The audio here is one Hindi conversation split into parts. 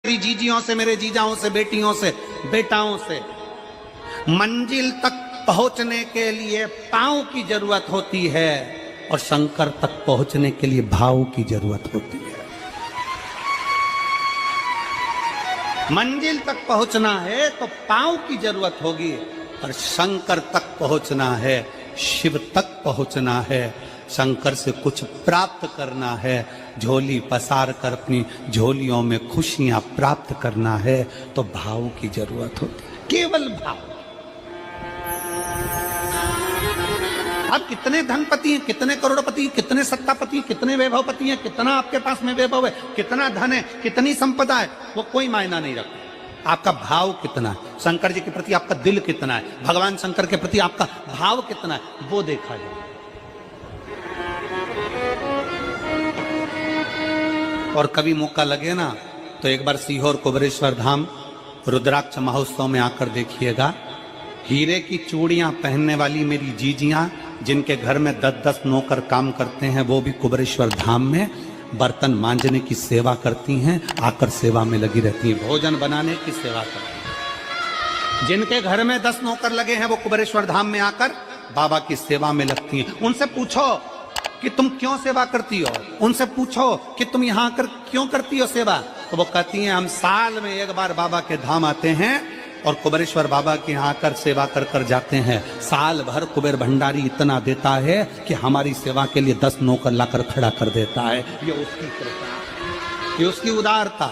मेरी जीजियों से, मेरे जीजाओं से, बेटियों से, बेटाओं से। मंजिल तक पहुंचने के लिए पांव की जरूरत होती है और शंकर तक पहुंचने के लिए भाव की जरूरत होती है। मंजिल तक पहुंचना है तो पांव की जरूरत होगी, और शंकर तक पहुंचना है, शिव तक पहुंचना है, शंकर से कुछ प्राप्त करना है, झोली पसार कर अपनी झोलियों में खुशियां प्राप्त करना है, तो भाव की जरूरत होती है, केवल भाव। आप कितने धनपति हैं, कितने करोड़पति, कितने सत्तापति, कितने वैभवपति हैं, कितना आपके पास में वैभव है, कितना धन है, कितनी संपदा है, वो कोई मायना नहीं रखता। आपका भाव कितना है, शंकर जी के प्रति आपका दिल कितना है, भगवान शंकर के प्रति आपका भाव कितना है, वो देखा जाए। और कभी मौका लगे ना तो एक बार सीहोर कुबेरेश्वर धाम रुद्राक्ष महोत्सव में आकर देखिएगा। हीरे की चूड़ियां पहनने वाली मेरी जीजियां, जिनके घर में 10-10 नौकर काम करते हैं, वो भी कुबेरेश्वर धाम में बर्तन मांजने की सेवा करती हैं, आकर सेवा में लगी रहती हैं, भोजन बनाने की सेवा करती हैं। जिनके घर में 10 नौकर लगे हैं, वो कुबेरेश्वर धाम में आकर बाबा की सेवा में लगती हैं। उनसे पूछो कि तुम क्यों सेवा करती हो, उनसे पूछो कि तुम यहाँ आकर क्यों करती हो सेवा, तो वो कहती हैं हम साल में एक बार बाबा के धाम आते हैं और कुबेरेश्वर बाबा के यहाँ आकर सेवा कर कर जाते हैं। साल भर कुबेर भंडारी इतना देता है कि हमारी सेवा के लिए 10 नौकर लाकर खड़ा कर देता है। ये उसकी कृपा, ये उसकी उदारता,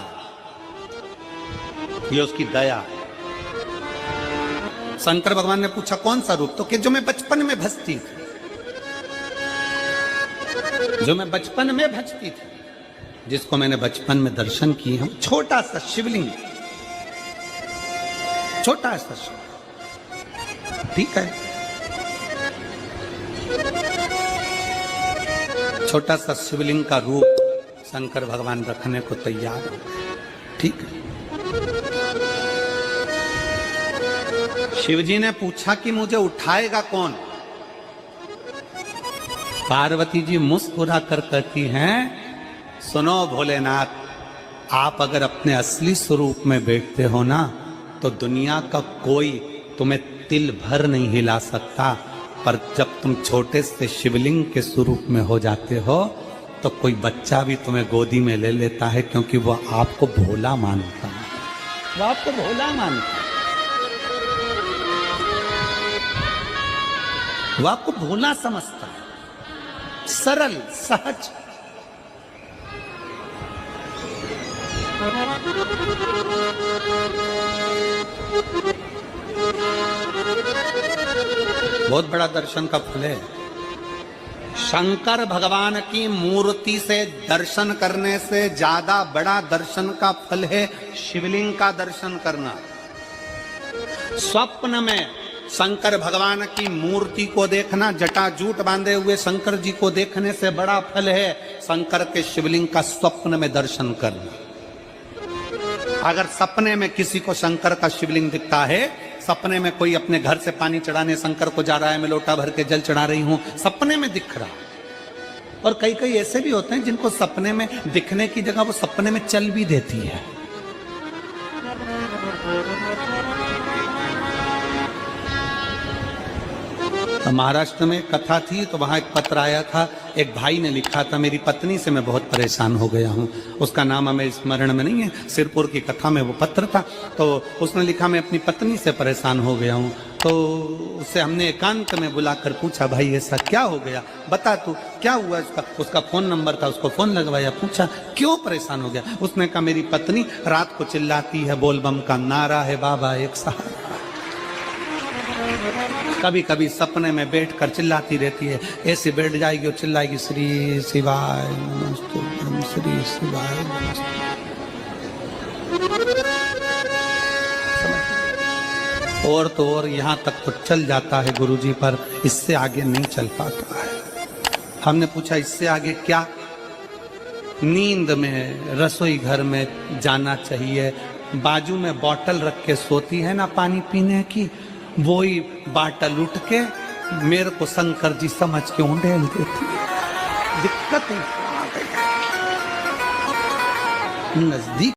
ये उसकी दया। शंकर भगवान ने पूछा कौन सा रूप, तो कि जो मैं बचपन में भजती थी, जो मैं बचपन में भजती थी, जिसको मैंने बचपन में दर्शन किए हैं, छोटा सा शिवलिंग, छोटा सा शिवलिंग, ठीक है, छोटा सा शिवलिंग का रूप शंकर भगवान रखने को तैयार हो, ठीक है। शिवजी ने पूछा कि मुझे उठाएगा कौन। पार्वती जी मुस्कुरा कर कहती हैं, सुनो भोलेनाथ, आप अगर अपने असली स्वरूप में बैठते हो ना, तो दुनिया का कोई तुम्हें तिल भर नहीं हिला सकता, पर जब तुम छोटे से शिवलिंग के स्वरूप में हो जाते हो, तो कोई बच्चा भी तुम्हें गोदी में ले लेता है, क्योंकि वो आपको भोला मानता है, वो आपको भोला मानता है, वो आपको भोला समझता है, सरल सहज। बहुत बड़ा दर्शन का फल है। शंकर भगवान की मूर्ति से दर्शन करने से ज्यादा बड़ा दर्शन का फल है शिवलिंग का दर्शन करना। स्वप्न में शंकर भगवान की मूर्ति को देखना, जटाजूट बांधे हुए शंकर जी को देखने से बड़ा फल है शंकर के शिवलिंग का स्वप्न में दर्शन करना। अगर सपने में किसी को शंकर का शिवलिंग दिखता है, सपने में कोई अपने घर से पानी चढ़ाने शंकर को जा रहा है, मैं लोटा भर के जल चढ़ा रही हूं, सपने में दिख रहा। और कई कई ऐसे भी होते हैं जिनको सपने में दिखने की जगह वो सपने में चल भी देती है। महाराष्ट्र में कथा थी, तो वहां एक पत्र आया था, एक भाई ने लिखा था, मेरी पत्नी से मैं बहुत परेशान हो गया हूं। उसका नाम हमें स्मरण में नहीं है, सिरपुर की कथा में वो पत्र था। तो उसने लिखा मैं अपनी पत्नी से परेशान हो गया हूं। तो उससे हमने एकांत में बुलाकर पूछा, भाई ऐसा क्या हो गया, बता तू क्या हुआ। उसका फोन नंबर था, उसको फोन लगवाया, पूछा क्यों परेशान हो गया। उसने कहा मेरी पत्नी रात को चिल्लाती है, बोलबम का नारा है बाबा एक सहारा। कभी कभी सपने में बैठकर चिल्लाती रहती है, ऐसे बैठ जाएगी और चिल्लाएगी श्री शिवाय नमस्तुभ्यं, श्री शिवाय नमस्तुभ्यं। और तो और यहाँ तक तो चल जाता है गुरुजी, पर इससे आगे नहीं चल पाता है। हमने पूछा इससे आगे क्या। नींद में रसोई घर में जाना चाहिए, बाजू में बोतल रख के सोती है ना पानी पीने की, वही बाटल उठ के मेरे को शंकर जी समझ के उंडेल देती है। दिक्कत है, नजदीक